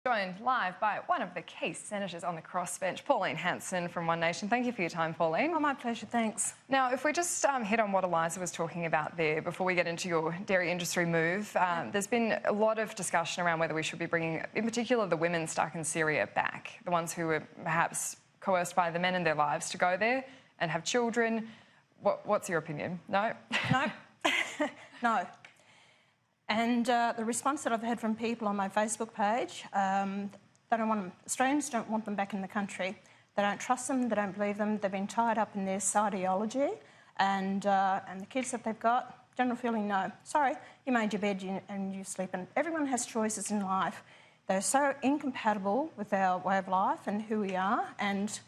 Joined live by one of the key senators on the crossbench, Pauline Hanson from One Nation. Thank you for your time, Pauline. Oh, my pleasure, thanks. Now, if we just hit on what Eliza was talking about there before we get into your dairy industry move, there's been a lot of discussion around whether we should be bringing, in particular, the women stuck in Syria back, the ones who were perhaps coerced by the men in their lives to go there and have children. What's your opinion? No? No. No. And the response that I've had from people on my Facebook page, they don't want them. Australians don't want them back in the country. They don't trust them, they don't believe them, they've been tied up in this ideology, and the kids that they've got, general feeling, no. Sorry, you made your bed and you sleep, and everyone has choices in life. They're so incompatible with our way of life and who we are, and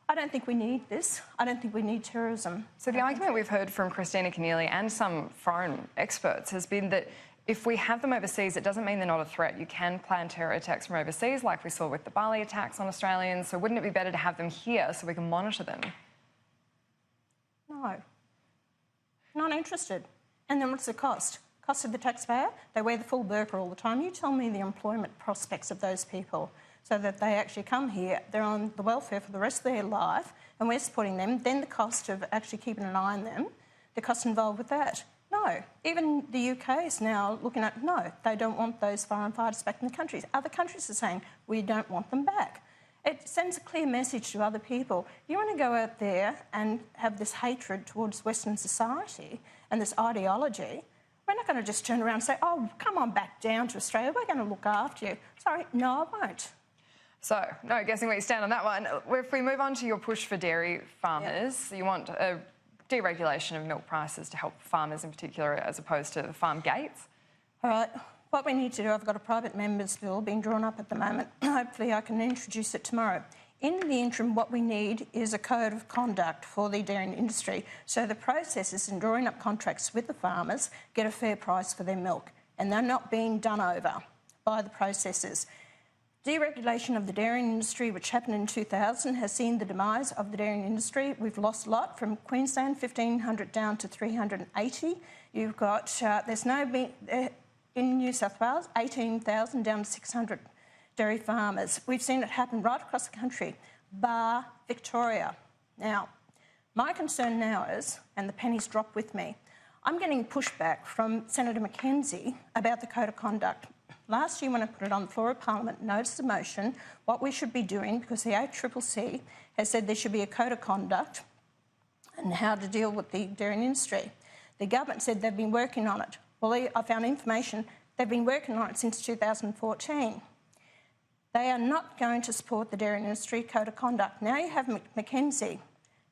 I don't think we need this. I don't think we need terrorism. So the argument we've heard from Christina Keneally and some foreign experts has been that if we have them overseas, it doesn't mean they're not a threat. You can plan terror attacks from overseas, like we saw with the Bali attacks on Australians. So wouldn't it be better to have them here so we can monitor them? No. Not interested. And then what's the cost? Cost of the taxpayer? They wear the full burqa all the time. You tell me the employment prospects of those people so that they actually come here, they're on the welfare for the rest of their life, and we're supporting them. Then the cost of actually keeping an eye on them, the cost involved with that. No, even the UK is now looking at, no, they don't want those foreign fighters back in the countries. Other countries are saying, we don't want them back. It sends a clear message to other people. You want to go out there and have this hatred towards Western society and this ideology, we're not going to just turn around and say, oh, come on back down to Australia, we're going to look after you. Sorry, no, I won't. So, no guessing where you stand on that one. If we move on to your push for dairy farmers, you want a deregulation of milk prices to help farmers in particular as opposed to the farm gates? All right, what we need to do, I've got a private members bill being drawn up at the moment. Hopefully I can introduce it tomorrow. In the interim, what we need is a code of conduct for the dairy industry so the processors in drawing up contracts with the farmers get a fair price for their milk and they're not being done over by the processors. Deregulation of the dairy industry, which happened in 2000, has seen the demise of the dairy industry. We've lost a lot from Queensland, 1,500 down to 380. You've got, in New South Wales, 18,000 down to 600 dairy farmers. We've seen it happen right across the country, bar Victoria. Now, my concern now is, and the pennies drop with me, I'm getting pushback from Senator Mackenzie about the Code of Conduct. Last year when I put it on the floor of Parliament, notice of motion, what we should be doing, because the ACCC has said there should be a code of conduct and how to deal with the dairy industry. The government said they've been working on it. Well, I found information, they've been working on it since 2014. They are not going to support the dairy industry code of conduct. Now you have Mackenzie.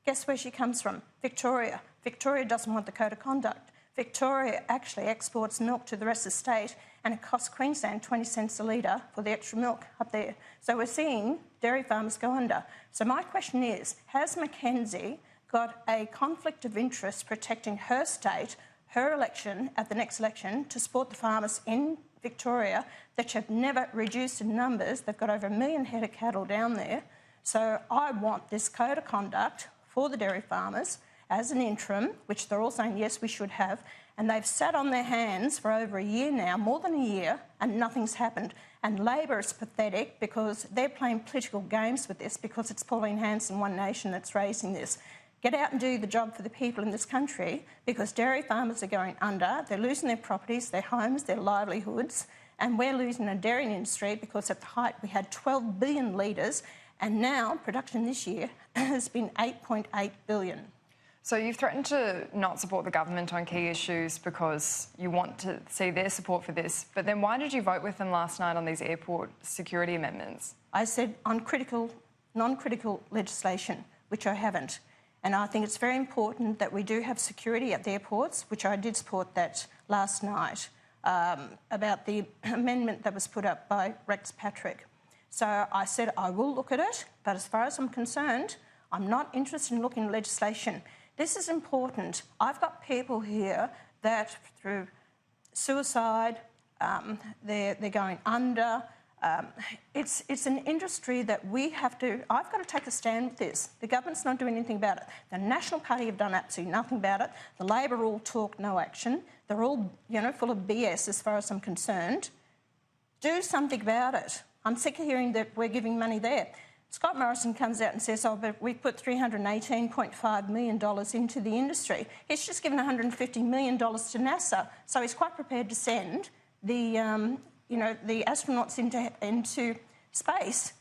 Guess where she comes from? Victoria. Victoria doesn't want the code of conduct. Victoria actually exports milk to the rest of the state and it costs Queensland 20 cents a litre for the extra milk up there. So we're seeing dairy farmers go under. So my question is, has Mackenzie got a conflict of interest protecting her state, her election at the next election to support the farmers in Victoria that have never reduced in numbers? They've got over 1 million head of cattle down there. So I want this code of conduct for the dairy farmers as an interim, which they're all saying, yes, we should have, and they've sat on their hands for over a year now, more than a year, and nothing's happened. And Labor is pathetic because they're playing political games with this because it's Pauline Hanson, One Nation, that's raising this. Get out and do the job for the people in this country because dairy farmers are going under, they're losing their properties, their homes, their livelihoods, and we're losing a dairy industry because at the height we had 12 billion litres and now production this year has been 8.8 billion. So you've threatened to not support the government on key issues because you want to see their support for this, but then why did you vote with them last night on these airport security amendments? I said on non-critical legislation, which I haven't. And I think it's very important that we do have security at the airports, which I did support that last night, about the amendment that was put up by Rex Patrick. So I said I will look at it, but as far as I'm concerned, I'm not interested in looking at legislation. This is important. I've got people here that through suicide, they're going under. It's an industry that we have to... I've got to take a stand with this. The government's not doing anything about it. The National Party have done absolutely nothing about it. The Labor all talk, no action. They're all, full of BS as far as I'm concerned. Do something about it. I'm sick of hearing that we're giving money there. Scott Morrison comes out and says, oh, but we put $318.5 million into the industry. He's just given $150 million to NASA, so he's quite prepared to send the, the astronauts into space.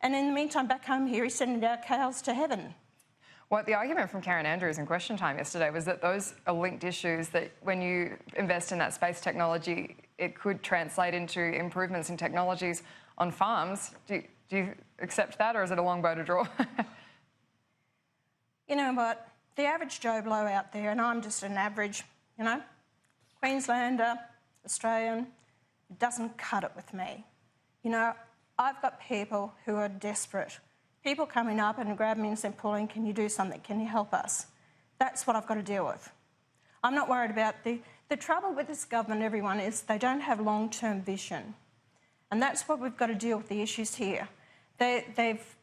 And in the meantime, back home here, he's sending our cows to heaven. Well, the argument from Karen Andrews in Question Time yesterday was that those are linked issues, that when you invest in that space technology, it could translate into improvements in technologies on farms. Do you accept that, or is it a long bow to draw? You know what? The average Joe Blow out there, and I'm just an average, Queenslander, Australian, it doesn't cut it with me. I've got people who are desperate. People coming up and grabbing me and saying, Pauline, can you do something? Can you help us? That's what I've got to deal with. I'm not worried about the trouble with this government, everyone, is they don't have long-term vision. And that's what we've got to deal with, the issues here.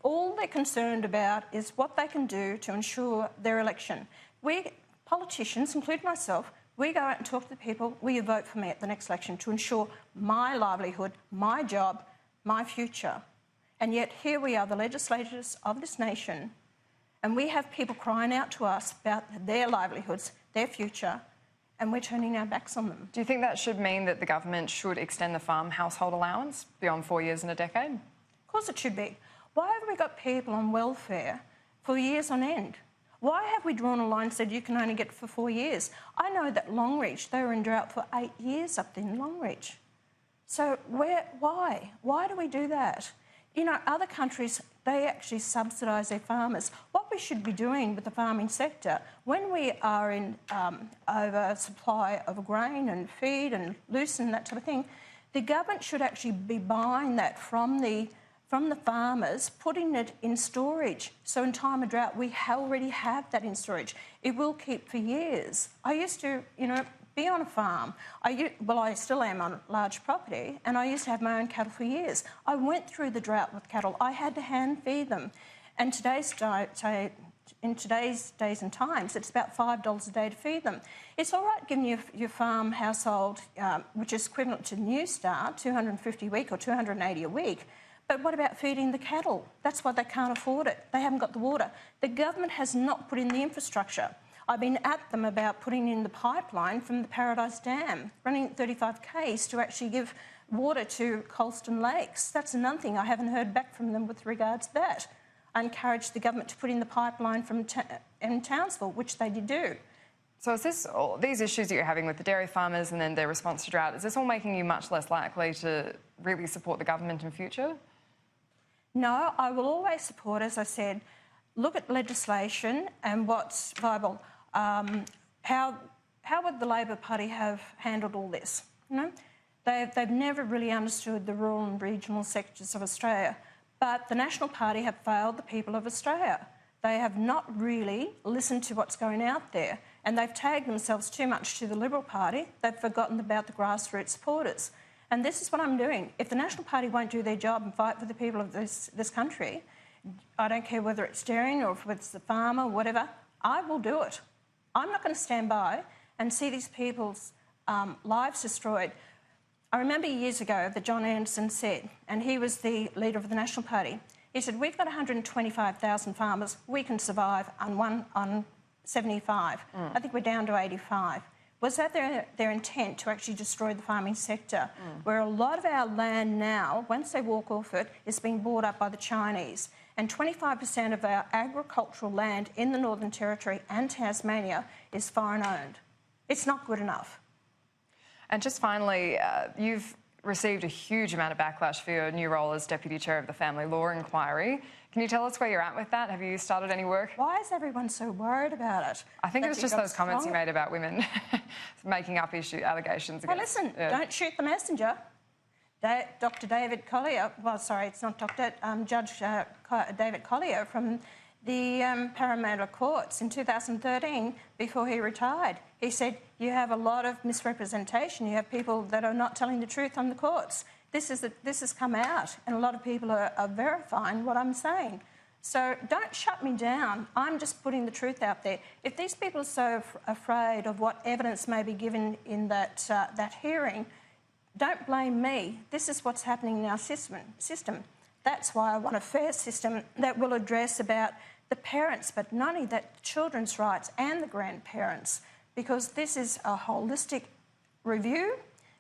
All they're concerned about is what they can do to ensure their election. We, politicians, including myself, we go out and talk to the people, will you vote for me at the next election to ensure my livelihood, my job, my future? And yet here we are, the legislators of this nation, and we have people crying out to us about their livelihoods, their future, and we're turning our backs on them. Do you think that should mean that the government should extend the farm household allowance beyond 4 years and a decade? Of course it should be. Why have we got people on welfare for years on end? Why have we drawn a line and said you can only get it for 4 years? I know that Longreach, they were in drought for 8 years up there in Longreach. So why? Why do we do that? Other countries, they actually subsidise their farmers. What we should be doing with the farming sector, when we are in oversupply of grain and feed and lucerne and that type of thing, the government should actually be buying that from the farmers, putting it in storage. So in time of drought, we already have that in storage. It will keep for years. I used to, be on a farm. I still am on a large property, and I used to have my own cattle for years. I went through the drought with cattle. I had to hand feed them. And in today's days and times, it's about $5 a day to feed them. It's all right giving your farm household, which is equivalent to New Start, $250 a week or $280 a week. But what about feeding the cattle? That's why they can't afford it. They haven't got the water. The government has not put in the infrastructure. I've been at them about putting in the pipeline from the Paradise Dam, running 35 k's to actually give water to Colston Lakes. That's another thing. I haven't heard back from them with regards to that. I encouraged the government to put in the pipeline from in Townsville, which they did do. So is this these issues that you're having with the dairy farmers and then their response to drought, is this all making you much less likely to really support the government in future? No, I will always support, as I said, look at legislation and what's viable. How would the Labor Party have handled all this? They've never really understood the rural and regional sectors of Australia, but the National Party have failed the people of Australia. They have not really listened to what's going out there, and they've tagged themselves too much to the Liberal Party. They've forgotten about the grassroots supporters. And this is what I'm doing. If the National Party won't do their job and fight for the people of this country, I don't care whether it's dairying or if it's the farmer or whatever, I will do it. I'm not going to stand by and see these people's lives destroyed. I remember years ago that John Anderson said, and he was the leader of the National Party, he said, we've got 125,000 farmers, we can survive on 75. I think we're down to 85. Was that their intent to actually destroy the farming sector, where a lot of our land now, once they walk off it, is being bought up by the Chinese? And 25% of our agricultural land in the Northern Territory and Tasmania is foreign-owned. It's not good enough. And just finally, you've received a huge amount of backlash for your new role as Deputy Chair of the Family Law Inquiry. Can you tell us where you're at with that? Have you started any work? Why is everyone so worried about it? I think it was just those comments you made about women making up allegations against... Well, listen, don't shoot the messenger. Dr. David Collier, well, sorry, it's not Dr. Judge David Collier from the Parramatta Courts in 2013, before he retired, he said, you have a lot of misrepresentation. You have people that are not telling the truth on the courts. This has come out, and a lot of people are verifying what I'm saying. So don't shut me down. I'm just putting the truth out there. If these people are so afraid of what evidence may be given in that hearing, don't blame me. This is what's happening in our system. That's why I want a fair system that will address about the parents, but not only that, children's rights and the grandparents, because this is a holistic review.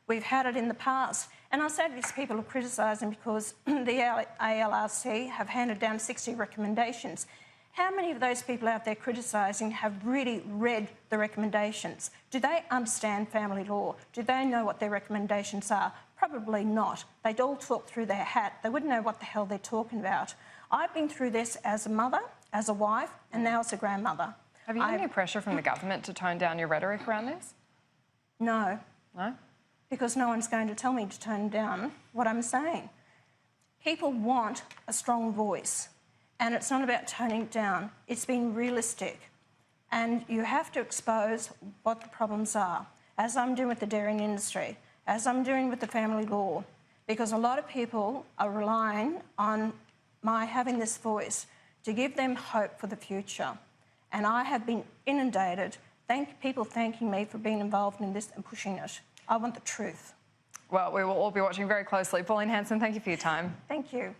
We've had it in the past. And I say to these people who are criticising because the ALRC have handed down 60 recommendations. How many of those people out there criticising have really read the recommendations? Do they understand family law? Do they know what their recommendations are? Probably not. They'd all talk through their hat. They wouldn't know what the hell they're talking about. I've been through this as a mother, as a wife, and now as a grandmother. Have you had any pressure from the government to tone down your rhetoric around this? No. No? Because no one's going to tell me to tone down what I'm saying. People want a strong voice, and it's not about toning it down. It's being realistic, and you have to expose what the problems are, as I'm doing with the dairying industry, as I'm doing with the family law, because a lot of people are relying on my having this voice to give them hope for the future. And I have been inundated, people thanking me for being involved in this and pushing it. I want the truth. Well, we will all be watching very closely. Pauline Hanson, thank you for your time. Thank you.